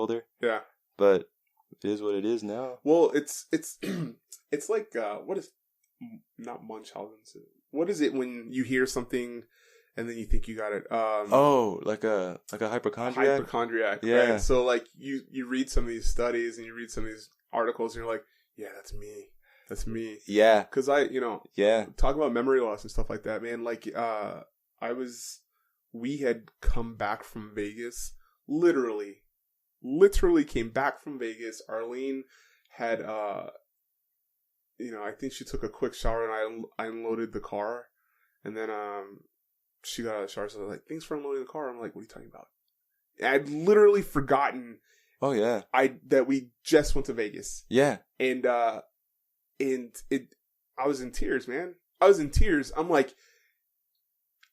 older. Yeah. But it is what it is now. Well, it's like what is not Munchausen's? What is it when you hear something and then you think you got it? Like a hypochondriac. Hypochondriac. Yeah. Right? So like you read some of these studies and you read some of these articles and you're like, yeah, that's me. That's me. Yeah. Because talk about memory loss and stuff like that, man. Like we had come back from Vegas, literally came back from Vegas. Arlene had, I think she took a quick shower and I unloaded the car. And then she got out of the shower. So I was like, thanks for unloading the car. I'm like, what are you talking about? I'd literally forgotten. Oh, yeah. That we just went to Vegas. Yeah. And I was in tears, man. I was in tears. I'm like,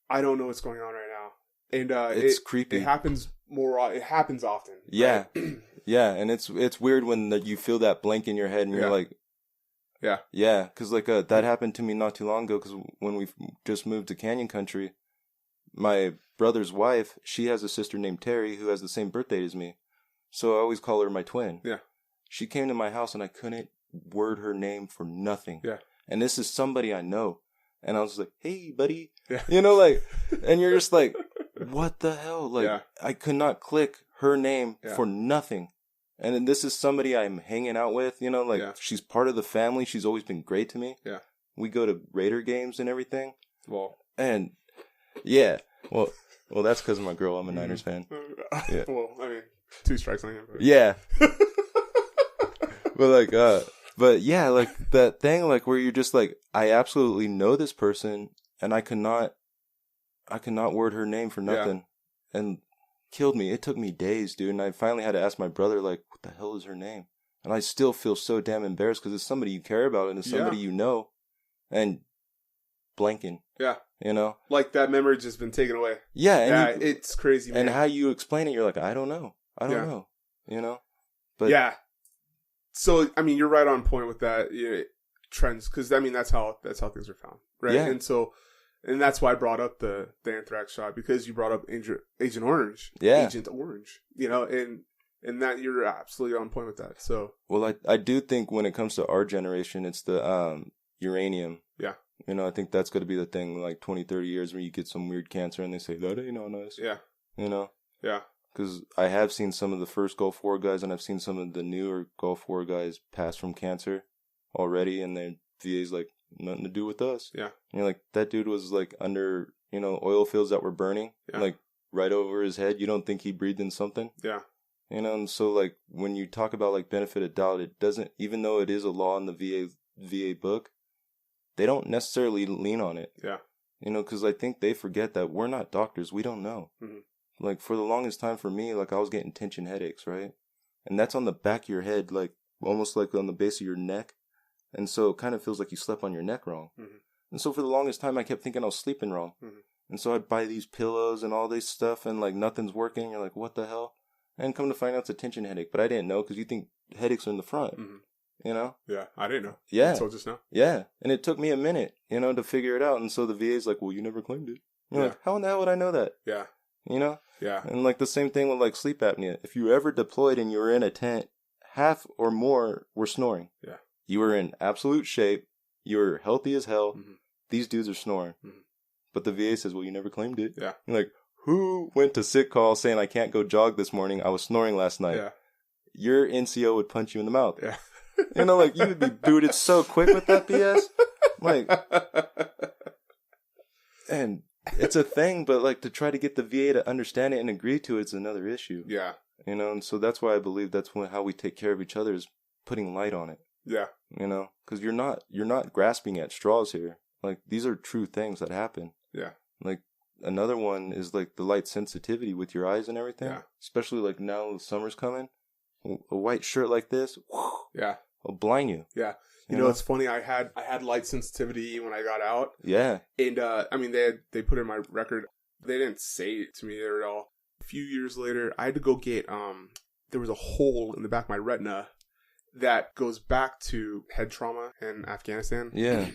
I don't know what's going on right now. And it's creepy. It happens it happens often. Yeah. Right? Yeah. And it's weird when you feel that blank in your head and you're like, yeah. Yeah. Because that happened to me not too long ago. Because when we just moved to Canyon Country, my brother's wife, she has a sister named Terry who has the same birthday as me. So I always call her my twin. Yeah. She came to my house and I couldn't word her name for nothing. Yeah. And this is somebody I know. And I was like, hey, buddy. Yeah. And you're just like, what the hell? Yeah. I could not click her name for nothing. And then this is somebody I'm hanging out with, she's part of the family. She's always been great to me. Yeah. We go to Raider games and everything. Well. And, yeah. Well, that's because of my girl. I'm a Niners fan. Yeah. Well, I mean, 2 strikes on him. But. Yeah. But yeah, that thing, where you're just like, I absolutely know this person, and I cannot word her name for nothing, and killed me. It took me days, dude, and I finally had to ask my brother, what the hell is her name? And I still feel so damn embarrassed because it's somebody you care about and it's somebody you know, and blanking. Yeah. Like that memory just been taken away. Yeah. And it's crazy, man. And how you explain it, you're like, I don't know. But yeah. So, I mean, you're right on point with that trends, because I mean that's how things are found, right? Yeah. And that's why I brought up the anthrax shot, because you brought up Agent Orange, Agent Orange, and that you're absolutely on point with that. So, well, I do think when it comes to our generation, it's the uranium. Yeah. I think that's going to be the thing, 20, 30 years where you get some weird cancer and they say, that ain't on us. Yeah. Yeah. Because I have seen some of the first Gulf War guys and I've seen some of the newer Gulf War guys pass from cancer already, and their VA's like, nothing to do with us. Yeah. And you're like, that dude was under, oil fields that were burning, right over his head. You don't think he breathed in something? Yeah. And so when you talk about benefit of doubt, it doesn't, even though it is a law in the VA book, they don't necessarily lean on it. Yeah. Because I think they forget that we're not doctors. We don't know. Mm-hmm. For the longest time for me, I was getting tension headaches, right? And that's on the back of your head, almost on the base of your neck. And so it kind of feels like you slept on your neck wrong. Mm-hmm. And so for the longest time, I kept thinking I was sleeping wrong. Mm-hmm. And so I'd buy these pillows and all this stuff, and nothing's working. You're like, what the hell? And come to find out it's a tension headache. But I didn't know, because you think headaches are in the front. Mm-hmm. Yeah, I didn't know. Yeah. So just now. Yeah. And it took me a minute, to figure it out. And so the VA's like, well, you never claimed it. You're like, how in the hell would I know that? Yeah. Yeah. And the same thing with sleep apnea. If you ever deployed and you were in a tent, half or more were snoring. Yeah. You were in absolute shape. You were healthy as hell. Mm-hmm. These dudes are snoring. Mm-hmm. But the VA says, well, you never claimed it. Yeah. You're like, who went to sick call saying I can't go jog this morning? I was snoring last night. Yeah. Your NCO would punch you in the mouth. Yeah. You would be booted so quick with that BS. And it's a thing, but to try to get the VA to understand it and agree to it's another issue. Yeah. And so that's why I believe that's how we take care of each other, is putting light on it. Yeah. Because you're not grasping at straws here. These are true things that happen. Yeah. Another one is the light sensitivity with your eyes and everything. Yeah. Especially now the summer's coming. A white shirt like this. Whew, yeah. will blind you. Yeah. You know, it's funny. I had light sensitivity when I got out. Yeah. And I mean, they put in my record. They didn't say it to me there at all. A few years later, I had to go get there was a hole in the back of my retina that goes back to head trauma in Afghanistan. Yeah.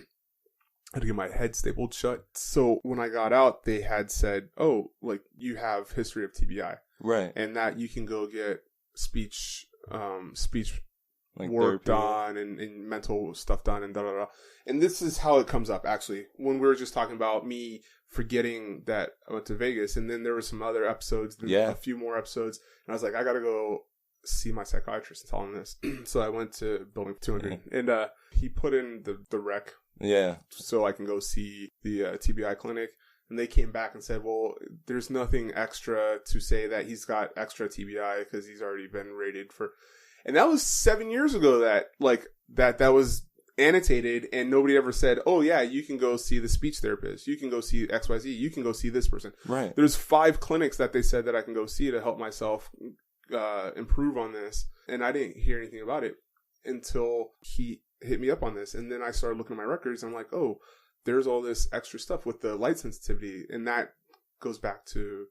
I had to get my head stapled shut. So when I got out, they had said, "Oh, you have history of TBI." Right. And that you can go get speech like work therapy. done and mental stuff done and da da da. And this is how it comes up, actually, when we were just talking about me forgetting that I went to Vegas, and then there were some other episodes, a few more episodes, and I was like, I gotta go see my psychiatrist and tell him this. So I went to Building 200, and he put in the rec, so I can go see the TBI clinic. And they came back and said, well, there's nothing extra to say that he's got extra TBI because he's already been rated for. And that was 7 years ago that was annotated, and nobody ever said, oh yeah, you can go see the speech therapist, you can go see XYZ, you can go see this person. Right. There's 5 clinics that they said that I can go see to help myself improve on this. And I didn't hear anything about it until he hit me up on this. And then I started looking at my records, and I'm like, oh, there's all this extra stuff with the light sensitivity. And that goes back to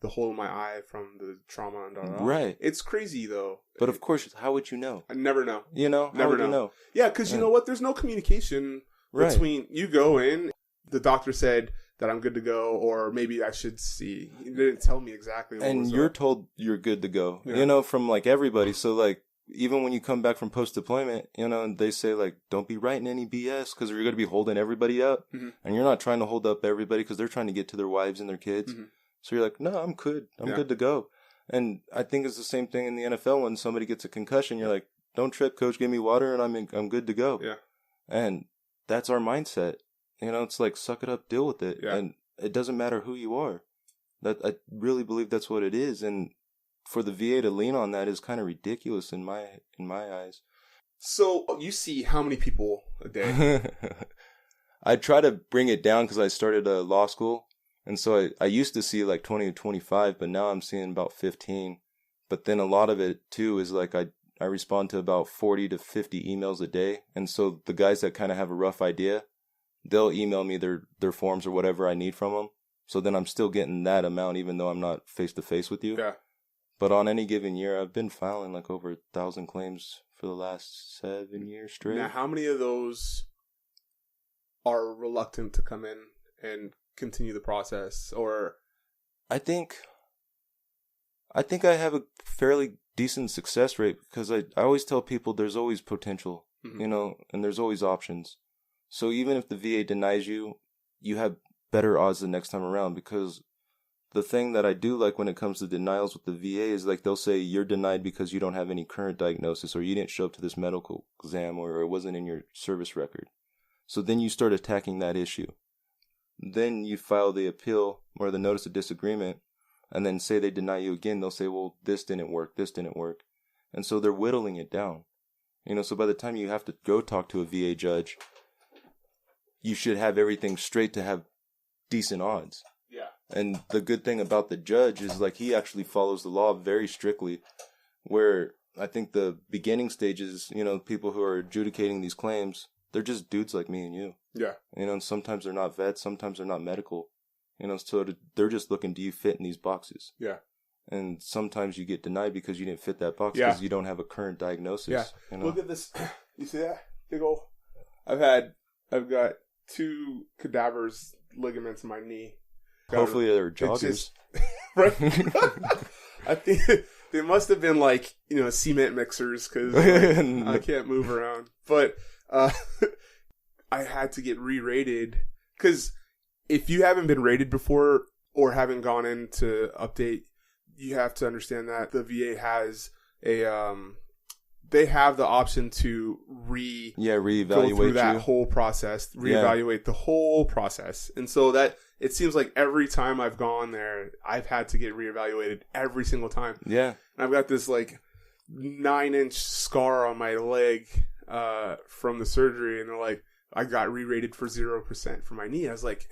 the hole in my eye from the trauma and all. Right. It's crazy though. But of course, how would you know? I never know. You know? How would you know? Yeah, because you know what? There's no communication between you go in, the doctor said that I'm good to go, or maybe I should see. He didn't tell me exactly what and was you're up. told you're good to go, Yeah. you know, from like everybody. So like, even when you come back from post-deployment, you know, and they say like, don't be writing any BS because you're going to be holding everybody up. Mm-hmm. And you're not trying to hold up everybody because they're trying to get to their wives and their kids. Mm-hmm. So you're like, no, I'm good. I'm good to go. And I think it's the same thing in the NFL when somebody gets a concussion. You're like, don't trip, coach, give me water and I'm good to go. Yeah. And that's our mindset. You know, it's like, suck it up, deal with it. Yeah. And it doesn't matter who you are. That I really believe that's what it is. And for the VA to lean on that is kind of ridiculous in my eyes. So you see how many people a day? I try to bring it down because I started law school. And so I used to see like 20 to 25, but now I'm seeing about 15. But then a lot of it too is like I respond to about 40 to 50 emails a day. And so the guys that kind of have a rough idea, they'll email me their forms or whatever I need from them. So then I'm still getting that amount even though I'm not face to face with you. Yeah. But on any given year, I've been filing like over 1,000 claims for the last 7 years straight. Now, how many of those are reluctant to come in and continue the process? Or I think I have a fairly decent success rate because I always tell people there's always potential, you know, and there's always options. So even if the VA denies you, you have better odds the next time around, because the thing that I do like when it comes to denials with the VA is like they'll say you're denied because you don't have any current diagnosis or you didn't show up to this medical exam or it wasn't in your service record. So then you start attacking that issue. Then you file the appeal or the notice of disagreement, and then say they deny you again. They'll say, well, this didn't work. And so they're whittling it down. You know, so by the time you have to go talk to a VA judge, you should have everything straight to have decent odds. yeah, And the good thing about the judge is like he actually follows the law very strictly, where I think the beginning stages, you know, people who are adjudicating these claims, they're just dudes like me and you. yeah, You know, and sometimes they're not vets, sometimes they're not medical. You know, so they're just looking, do you fit in these boxes? yeah. And sometimes you get denied because you didn't fit that box Yeah. because you don't have a current diagnosis. Yeah. You know? Look at this. You see that? Big ol'. I've got 2 cadavers ligaments in my knee. Hopefully they're It's joggers. just- right? I think they must have been like, you know, cement mixers because I can't move around. But I had to get re-rated because if you haven't been rated before or haven't gone in to update, you have to understand that the VA has they have the option to reevaluate go through that whole process, reevaluate the whole process. And so that it seems like every time I've gone there, I've had to get reevaluated every single time. Yeah. And I've got this like 9-inch scar on my leg from the surgery, and they're like, I got re-rated for 0% for my knee. I was like,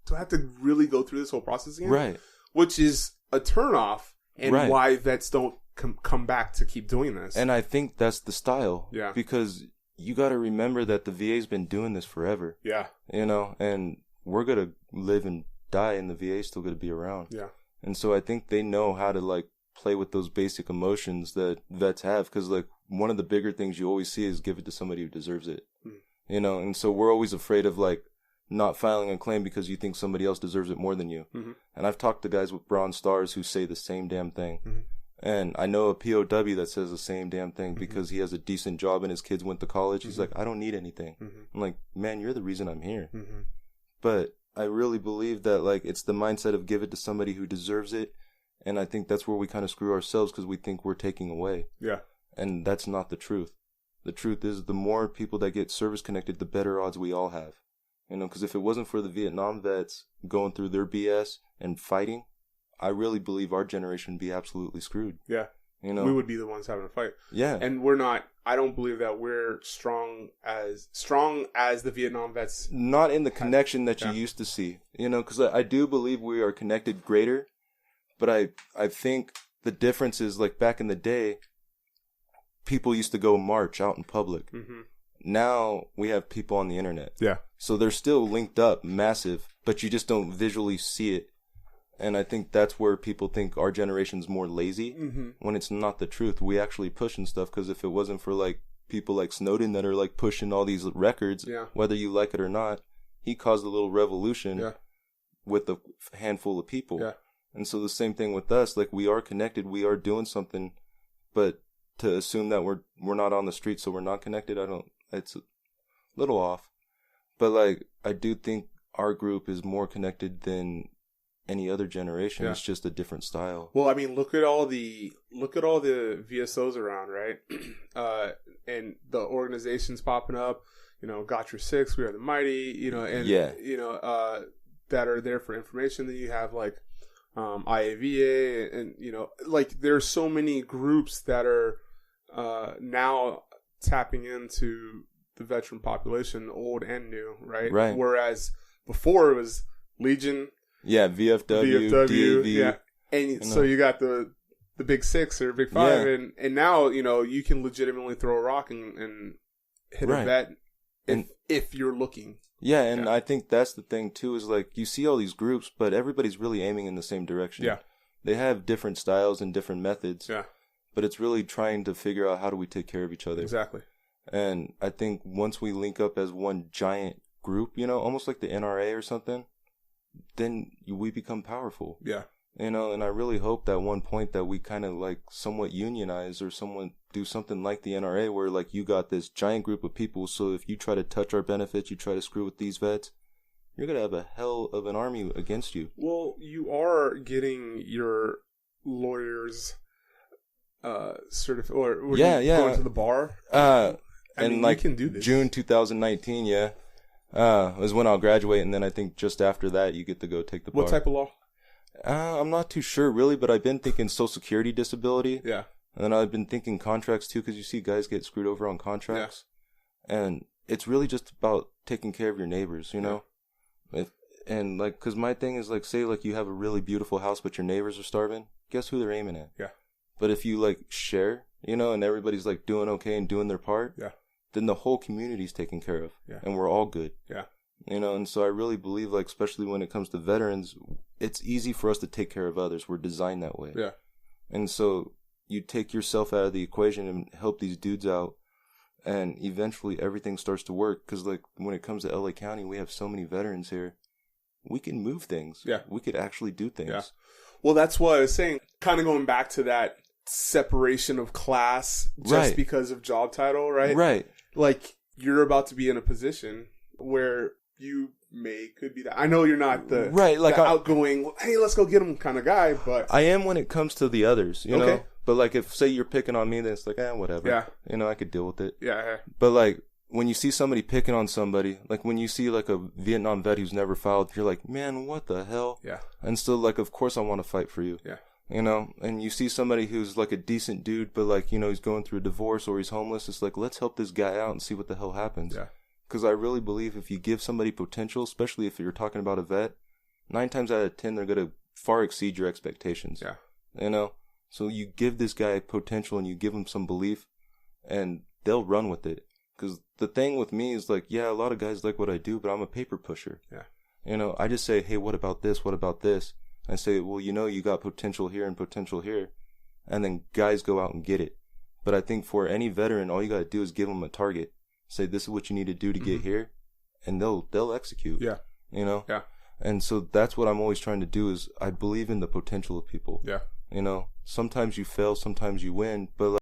do I have to really go through this whole process again? Right. Which is a turnoff, and why vets don't come back to keep doing this. And I think that's the style. Yeah. Because you got to remember that the VA's been doing this forever. Yeah. You know, and we're going to live and die, and the VA's still going to be around. Yeah. And so I think they know how to, like, play with those basic emotions that vets have. Because, like, one of the bigger things you always see is give it to somebody who deserves it. You know, and so we're always afraid of, like, not filing a claim because you think somebody else deserves it more than you. And I've talked to guys with bronze stars who say the same damn thing. And I know a POW that says the same damn thing because he has a decent job and his kids went to college. He's like, I don't need anything. I'm like, man, you're the reason I'm here. But I really believe that, like, it's the mindset of give it to somebody who deserves it. And I think that's where we kind of screw ourselves because we think we're taking away. Yeah. And that's not the truth. The truth is the more people that get service connected, the better odds we all have. You know, because if it wasn't for the Vietnam vets going through their BS and fighting, I really believe our generation would be absolutely screwed. Yeah. You know, we would be the ones having a fight. Yeah. And we're not, I don't believe that we're strong as the Vietnam vets. Not in the connection that you used to see, you know, because I do believe we are connected greater, but I think the difference is, like, back in the day, people used to go march out in public. Now we have people on the internet. Yeah. So they're still linked up massive, but you just don't visually see it. And I think that's where people think our generation's more lazy when it's not the truth. We actually pushing stuff because if it wasn't for, like, people like Snowden that are, like, pushing all these records, whether you like it or not, he caused a little revolution with a handful of people. Yeah. And so the same thing with us. Like, we are connected. We are doing something. But to assume that we're not on the street so we're not connected, it's a little off. But, like, I do think our group is more connected than any other generation. It's just a different style. Well, I mean, look at all the VSOs around, right? And the organizations popping up, you know, Got Your Six, We Are the Mighty, you know, and you know, that are there for information. Then you have, like, IAVA, and you know, like, there's so many groups that are now tapping into the veteran population, old and new, right? Right. Whereas before it was Legion. Yeah, VFW, DAV. Yeah. And so you got the Big Six or Big Five, and now, you know, you can legitimately throw a rock and hit a vet if you're looking. Yeah, and I think that's the thing too, is, like, you see all these groups, but everybody's really aiming in the same direction. Yeah. They have different styles and different methods. Yeah. But it's really trying to figure out how do we take care of each other. Exactly. And I think once we link up as one giant group, you know, almost like the NRA or something, then we become powerful. Yeah. You know, and I really hope that one point that we kind of, like, somewhat unionize or someone do something like the NRA where, like, you got this giant group of people, so if you try to touch our benefits, you try to screw with these vets, you're going to have a hell of an army against you. Well, you are getting your lawyers certified, or going to the bar. I mean, like, you can do this. June 2019, was when I'll graduate, and then I think just after that you get to go take the bar. What type of law? I'm not too sure, really, but I've been thinking Social Security disability. Yeah. And then I've been thinking contracts, too, because you see guys get screwed over on contracts. Yeah. And it's really just about taking care of your neighbors, you know? And, like, because my thing is, like, say, like, you have a really beautiful house, but your neighbors are starving. Guess who they're aiming at? Yeah. But if you, like, share, you know, and everybody's, like, doing okay and doing their part, then the whole community's taken care of. Yeah. And we're all good. Yeah. You know, and so I really believe, like, especially when it comes to veterans, it's easy for us to take care of others. We're designed that way. Yeah. And so you take yourself out of the equation and help these dudes out, and eventually everything starts to work. Because, like, when it comes to LA County, we have so many veterans here. We can move things. Yeah. We could actually do things. Yeah. Well, that's what I was saying. Kind of going back to that separation of class just because of job title, right? Right. Like, you're about to be in a position where you could be that. I know you're not the outgoing, hey, let's go get him kind of guy, but I am when it comes to the others, you know? But, like, if, say, you're picking on me, then it's like, whatever. Yeah. You know, I could deal with it. Yeah. But, like, when you see somebody picking on somebody, like, when you see, like, a Vietnam vet who's never filed, you're like, man, what the hell? Yeah. And so, like, of course I want to fight for you. Yeah. You know, and you see somebody who's, like, a decent dude, but, like, you know, he's going through a divorce or he's homeless. It's like, let's help this guy out and see what the hell happens. Yeah. Because I really believe if you give somebody potential, especially if you're talking about a vet, 9 times out of 10, they're going to far exceed your expectations. Yeah. You know? So you give this guy potential and you give him some belief, and they'll run with it. Because the thing with me is, like, yeah, a lot of guys like what I do, but I'm a paper pusher. Yeah. You know, I just say, hey, what about this? What about this? I say, well, you know, you got potential here and potential here. And then guys go out and get it. But I think for any veteran, all you got to do is give them a target. Say, this is what you need to do to get here. And they'll execute. Yeah. You know? Yeah. And so that's what I'm always trying to do is I believe in the potential of people. Yeah. You know, sometimes you fail, sometimes you win, but